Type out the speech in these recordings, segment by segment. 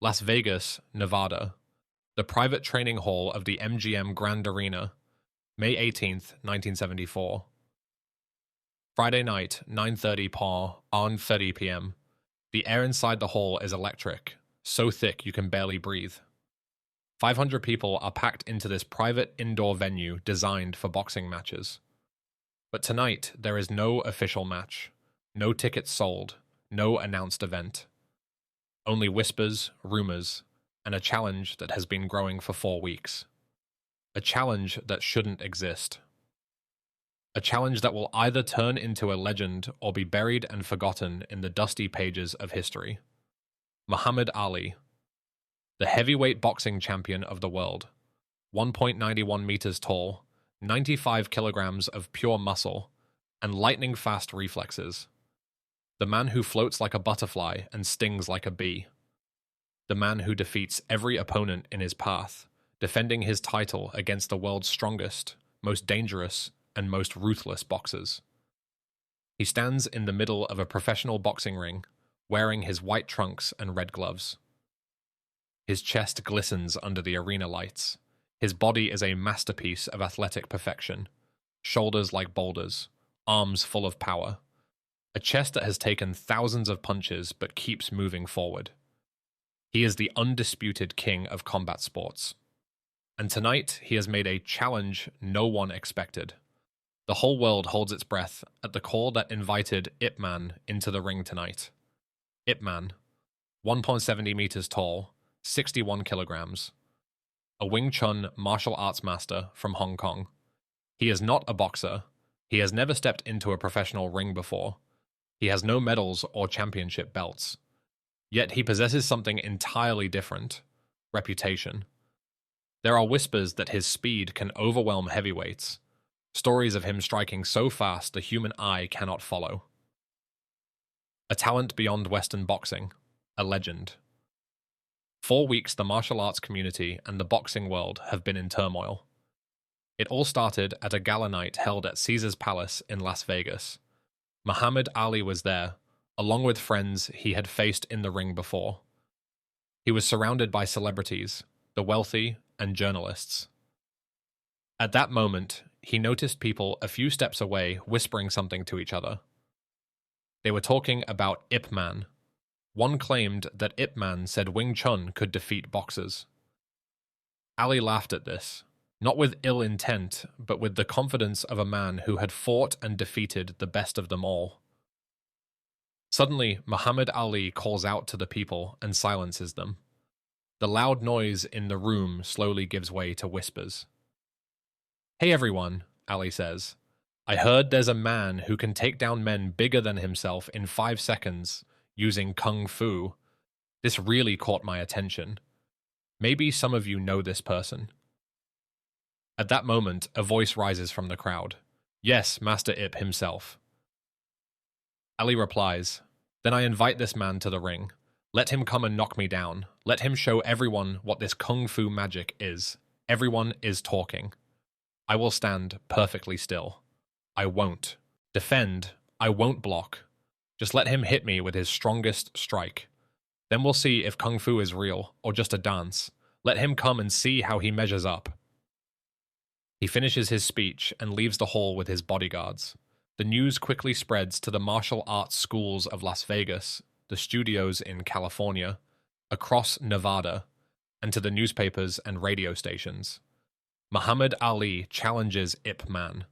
Las Vegas, Nevada. The private training hall of the MGM Grand Arena, May 18th, 1974. Friday night, 9:30 on 30 p.m. The air inside the hall is electric, so thick you can barely breathe. 500 people are packed into this private indoor venue designed for boxing matches. But tonight, there is no official match, no tickets sold, no announced event. Only whispers, rumors, and a challenge that has been growing for 4 weeks. A challenge that shouldn't exist. A challenge that will either turn into a legend or be buried and forgotten in the dusty pages of history. Muhammad Ali, the heavyweight boxing champion of the world, 1.91 meters tall, 95 kilograms of pure muscle, and lightning-fast reflexes. The man who floats like a butterfly and stings like a bee. The man who defeats every opponent in his path, defending his title against the world's strongest, most dangerous, and most ruthless boxers. He stands in the middle of a professional boxing ring, wearing his white trunks and red gloves. His chest glistens under the arena lights. His body is a masterpiece of athletic perfection. Shoulders like boulders, arms full of power. A chest that has taken thousands of punches but keeps moving forward. He is the undisputed king of combat sports. And tonight, he has made a challenge no one expected. The whole world holds its breath at the call that invited Ip Man into the ring tonight. Ip Man, 1.70 meters tall, 61 kilograms. A Wing Chun martial arts master from Hong Kong. He is not a boxer. He has never stepped into a professional ring before. He has no medals or championship belts. Yet he possesses something entirely different: reputation. There are whispers that his speed can overwhelm heavyweights, stories of him striking so fast the human eye cannot follow. A talent beyond Western boxing, a legend. 4 weeks the martial arts community and the boxing world have been in turmoil. It all started at a gala night held at Caesar's Palace in Las Vegas. Muhammad Ali was there, along with friends he had faced in the ring before. He was surrounded by celebrities, the wealthy, and journalists. At that moment, he noticed people a few steps away whispering something to each other. They were talking about Ip Man. One claimed that Ip Man said Wing Chun could defeat boxers. Ali laughed at this, not with ill intent, but with the confidence of a man who had fought and defeated the best of them all. Suddenly, Muhammad Ali calls out to the people and silences them. The loud noise in the room slowly gives way to whispers. "Hey everyone," Ali says. "I heard there's a man who can take down men bigger than himself in 5 seconds using kung fu. This really caught my attention. Maybe some of you know this person." At that moment, a voice rises from the crowd. "Yes, Master Ip himself." Ali replies, "Then I invite this man to the ring. Let him come and knock me down. Let him show everyone what this kung fu magic is. Everyone is talking. I will stand perfectly still. I won't defend. I won't block. Just let him hit me with his strongest strike. Then we'll see if kung fu is real or just a dance. Let him come and see how he measures up." He finishes his speech and leaves the hall with his bodyguards. The news quickly spreads to the martial arts schools of Las Vegas, the studios in California, across Nevada, and to the newspapers and radio stations. Muhammad Ali challenges Ip Man,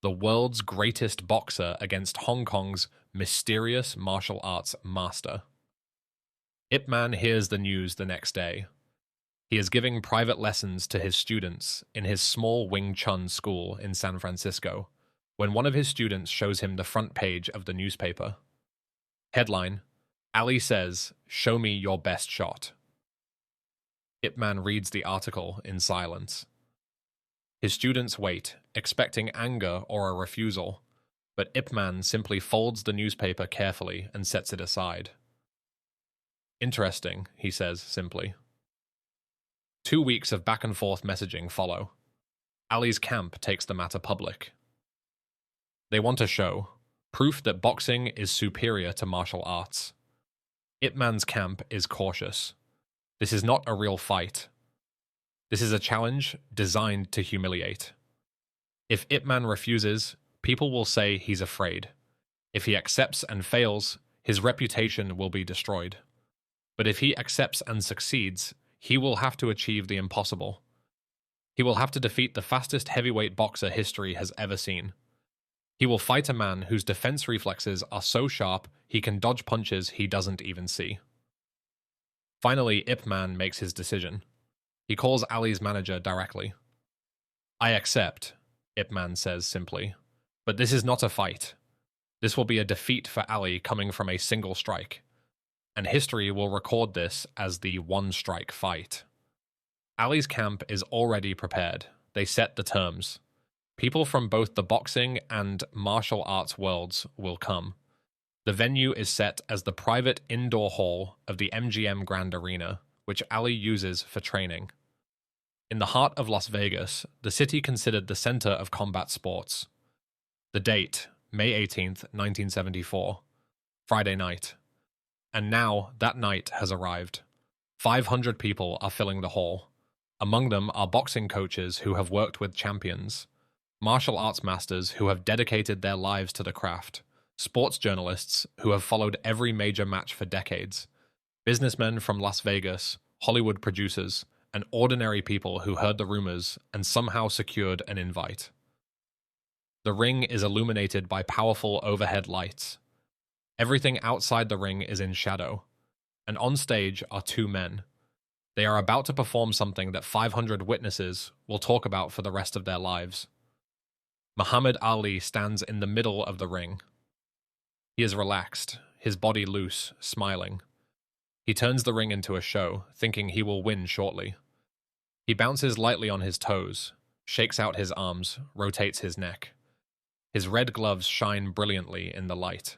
the world's greatest boxer, against Hong Kong's mysterious martial arts master. Ip Man hears the news the next day. He is giving private lessons to his students in his small Wing Chun school in San Francisco, when one of his students shows him the front page of the newspaper. Headline: Ali says, "Show me your best shot." Ip Man reads the article in silence. His students wait, expecting anger or a refusal, but Ip Man simply folds the newspaper carefully and sets it aside. "Interesting," he says simply. 2 weeks of back-and-forth messaging follow. Ali's camp takes the matter public. They want to show proof that boxing is superior to martial arts. Ip Man's camp is cautious. This is not a real fight. This is a challenge designed to humiliate. If Ip Man refuses, people will say he's afraid. If he accepts and fails, his reputation will be destroyed. But if he accepts and succeeds, he will have to achieve the impossible. He will have to defeat the fastest heavyweight boxer history has ever seen. He will fight a man whose defense reflexes are so sharp he can dodge punches he doesn't even see. Finally, Ip Man makes his decision. He calls Ali's manager directly. "I accept," Ip Man says simply, "but this is not a fight. This will be a defeat for Ali coming from a single strike, and history will record this as the one-strike fight." Ali's camp is already prepared. They set the terms. People from both the boxing and martial arts worlds will come. The venue is set as the private indoor hall of the MGM Grand Arena, which Ali uses for training. In the heart of Las Vegas, the city considered the center of combat sports. The date, May 18th, 1974, Friday night. And now that night has arrived. 500 people are filling the hall. Among them are boxing coaches who have worked with champions, martial arts masters who have dedicated their lives to the craft, sports journalists who have followed every major match for decades, businessmen from Las Vegas, Hollywood producers, and ordinary people who heard the rumors and somehow secured an invite. The ring is illuminated by powerful overhead lights. Everything outside the ring is in shadow, and on stage are two men. They are about to perform something that 500 witnesses will talk about for the rest of their lives. Muhammad Ali stands in the middle of the ring. He is relaxed, his body loose, smiling. He turns the ring into a show, thinking he will win shortly. He bounces lightly on his toes, shakes out his arms, rotates his neck. His red gloves shine brilliantly in the light.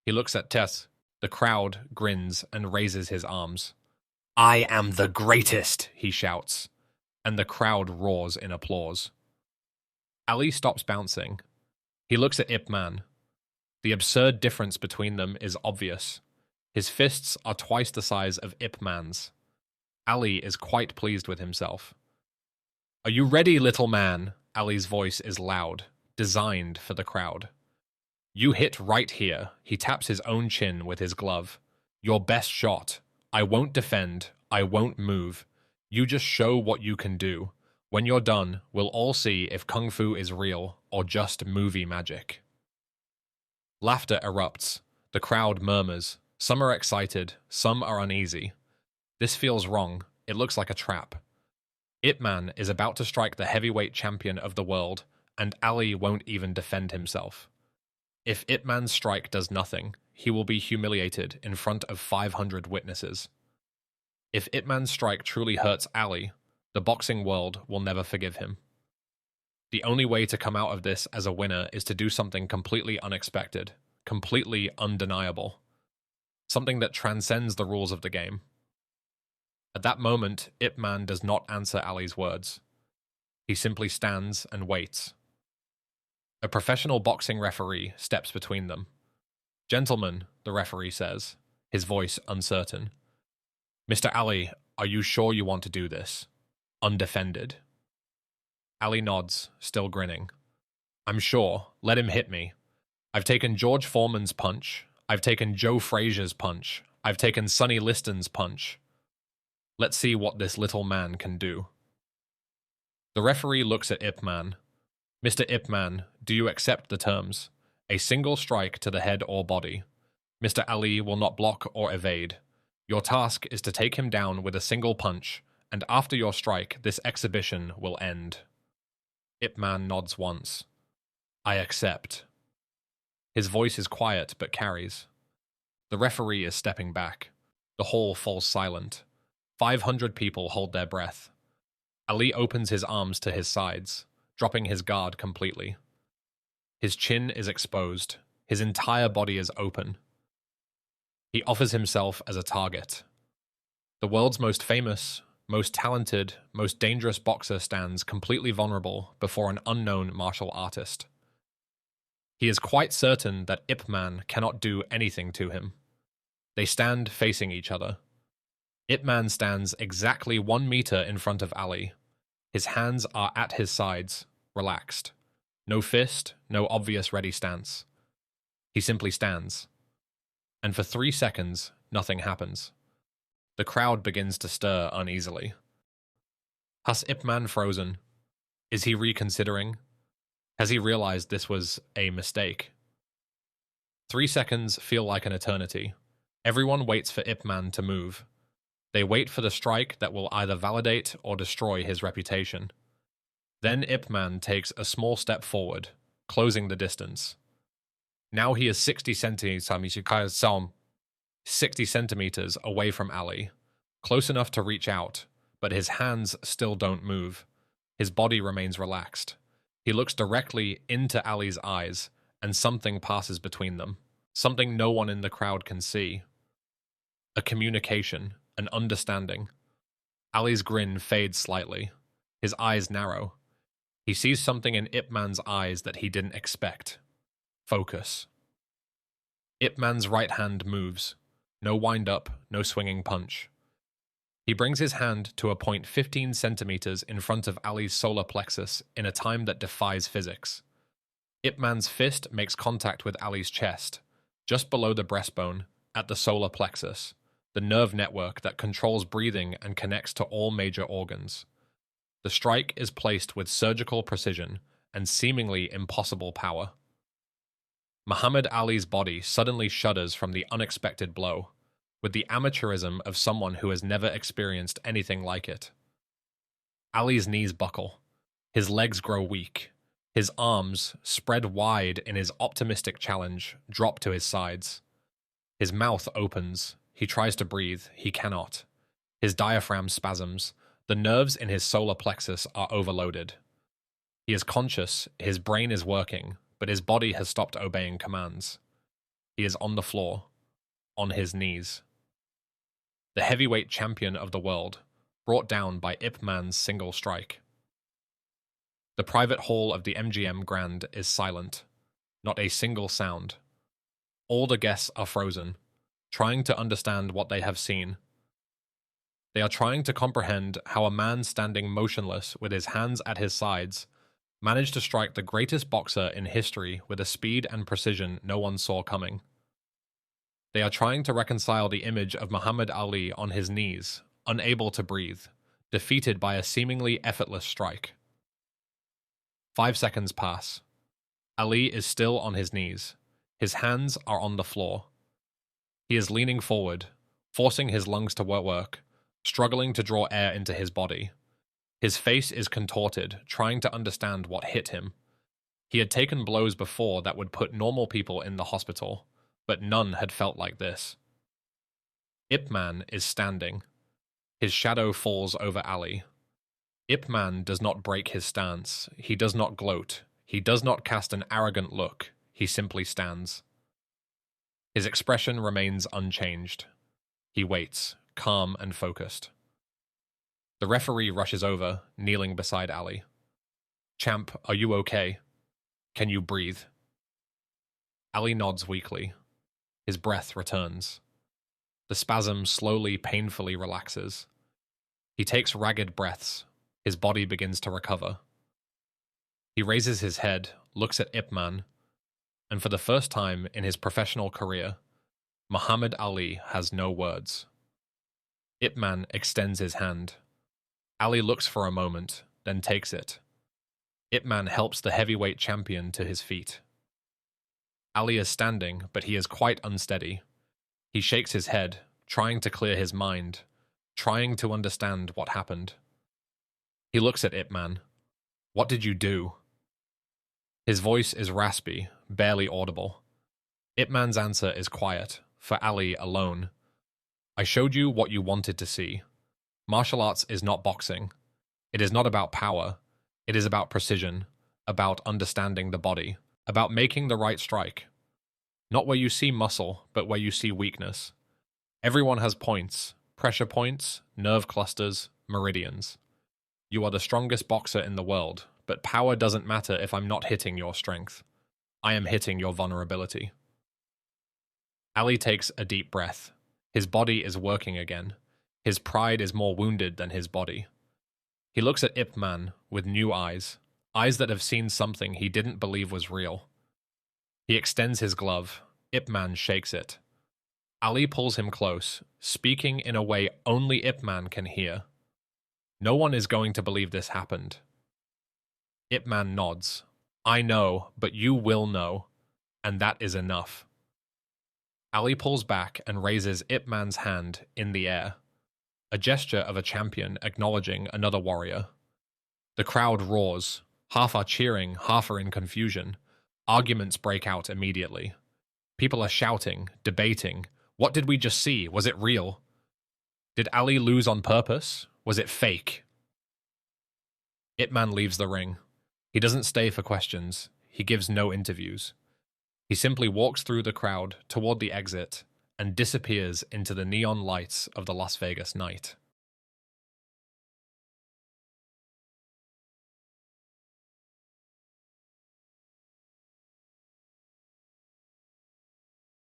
He looks at Tess. The crowd grins and raises his arms. "I am the greatest," he shouts, and the crowd roars in applause. Ali stops bouncing. He looks at Ip Man. The absurd difference between them is obvious. His fists are twice the size of Ip Man's. Ali is quite pleased with himself. "Are you ready, little man?" Ali's voice is loud, designed for the crowd. "You hit right here." He taps his own chin with his glove. "Your best shot. I won't defend. I won't move. You just show what you can do. When you're done, we'll all see if Kung Fu is real or just movie magic." Laughter erupts. The crowd murmurs. Some are excited, some are uneasy. This feels wrong. It looks like a trap. Ip Man is about to strike the heavyweight champion of the world, and Ali won't even defend himself. If Ip Man's strike does nothing, he will be humiliated in front of 500 witnesses. If Ip Man's strike truly hurts Ali, the boxing world will never forgive him. The only way to come out of this as a winner is to do something completely unexpected, completely undeniable. Something that transcends the rules of the game. At that moment, Ip Man does not answer Ali's words. He simply stands and waits. A professional boxing referee steps between them. "Gentlemen," the referee says, his voice uncertain. "Mr. Ali, are you sure you want to do this? Undefended?" Ali nods, still grinning. "I'm sure. Let him hit me. I've taken George Foreman's punch. I've taken Joe Frazier's punch. I've taken Sonny Liston's punch. Let's see what this little man can do." The referee looks at Ip Man. "Mr. Ip Man, do you accept the terms? A single strike to the head or body. Mr. Ali will not block or evade. Your task is to take him down with a single punch, and after your strike, this exhibition will end." Ip Man nods once. "I accept." His voice is quiet but carries. The referee is stepping back. The hall falls silent. 500 people hold their breath. Ali opens his arms to his sides, dropping his guard completely. His chin is exposed. His entire body is open. He offers himself as a target. The world's most famous, most talented, most dangerous boxer stands completely vulnerable before an unknown martial artist. He is quite certain that Ip Man cannot do anything to him. They stand facing each other. Ip Man stands exactly 1 meter in front of Ali. His hands are at his sides, relaxed. No fist, no obvious ready stance. He simply stands. And for 3 seconds, nothing happens. The crowd begins to stir uneasily. Has Ip Man frozen? Is he reconsidering? Has he realized this was a mistake? 3 seconds feel like an eternity. Everyone waits for Ip Man to move. They wait for the strike that will either validate or destroy his reputation. Then Ip Man takes a small step forward, closing the distance. Now he is 60 centimeters away from Ali, close enough to reach out, but his hands still don't move. His body remains relaxed. He looks directly into Ali's eyes, and something passes between them. Something no one in the crowd can see. A communication, an understanding. Ali's grin fades slightly. His eyes narrow. He sees something in Ip Man's eyes that he didn't expect. Focus. Ip Man's right hand moves. No wind-up, no swinging punch. He brings his hand to a point 15 centimeters in front of Ali's solar plexus in a time that defies physics. Ip Man's fist makes contact with Ali's chest, just below the breastbone, at the solar plexus, the nerve network that controls breathing and connects to all major organs. The strike is placed with surgical precision and seemingly impossible power. Muhammad Ali's body suddenly shudders from the unexpected blow, with the amateurism of someone who has never experienced anything like it. Ali's knees buckle. His legs grow weak. His arms, spread wide in his optimistic challenge, drop to his sides. His mouth opens. He tries to breathe. He cannot. His diaphragm spasms. The nerves in his solar plexus are overloaded. He is conscious. His brain is working, but his body has stopped obeying commands. He is on the floor, on his knees. The heavyweight champion of the world, brought down by Ip Man's single strike. The private hall of the MGM Grand is silent. Not a single sound. All the guests are frozen, trying to understand what they have seen. They are trying to comprehend how a man standing motionless with his hands at his sides managed to strike the greatest boxer in history with a speed and precision no one saw coming. They are trying to reconcile the image of Muhammad Ali on his knees, unable to breathe, defeated by a seemingly effortless strike. 5 seconds pass. Ali is still on his knees. His hands are on the floor. He is leaning forward, forcing his lungs to work, struggling to draw air into his body. His face is contorted, trying to understand what hit him. He had taken blows before that would put normal people in the hospital, but none had felt like this. Ip Man is standing. His shadow falls over Ali. Ip Man does not break his stance. He does not gloat. He does not cast an arrogant look. He simply stands. His expression remains unchanged. He waits, calm and focused. The referee rushes over, kneeling beside Ali. "Champ, are you okay? Can you breathe?" Ali nods weakly. His breath returns. The spasm slowly, painfully relaxes. He takes ragged breaths. His body begins to recover. He raises his head, looks at Ip Man, and for the first time in his professional career, Muhammad Ali has no words. Ip Man extends his hand. Ali looks for a moment, then takes it. Ip Man helps the heavyweight champion to his feet. Ali is standing, but he is quite unsteady. He shakes his head, trying to clear his mind, trying to understand what happened. He looks at Ip Man. "What did you do?" His voice is raspy, barely audible. Ip Man's answer is quiet, for Ali alone. "I showed you what you wanted to see. Martial arts is not boxing. It is not about power. It is about precision, about understanding the body, about making the right strike. Not where you see muscle, but where you see weakness. Everyone has points, pressure points, nerve clusters, meridians. You are the strongest boxer in the world, but power doesn't matter if I'm not hitting your strength. I am hitting your vulnerability." Ali takes a deep breath. His body is working again. His pride is more wounded than his body. He looks at Ip Man with new eyes, eyes that have seen something he didn't believe was real. He extends his glove. Ip Man shakes it. Ali pulls him close, speaking in a way only Ip Man can hear. No one is going to believe this happened. Ip Man nods. I know, but you will know, and that is enough. Ali pulls back and raises Ip Man's hand in the air, a gesture of a champion acknowledging another warrior. The crowd roars. Half are cheering, half are in confusion. Arguments break out immediately. People are shouting, debating. What did we just see? Was it real? Did Ali lose on purpose? Was it fake? Ip Man leaves the ring. He doesn't stay for questions. He gives no interviews. He simply walks through the crowd toward the exit and disappears into the neon lights of the Las Vegas night.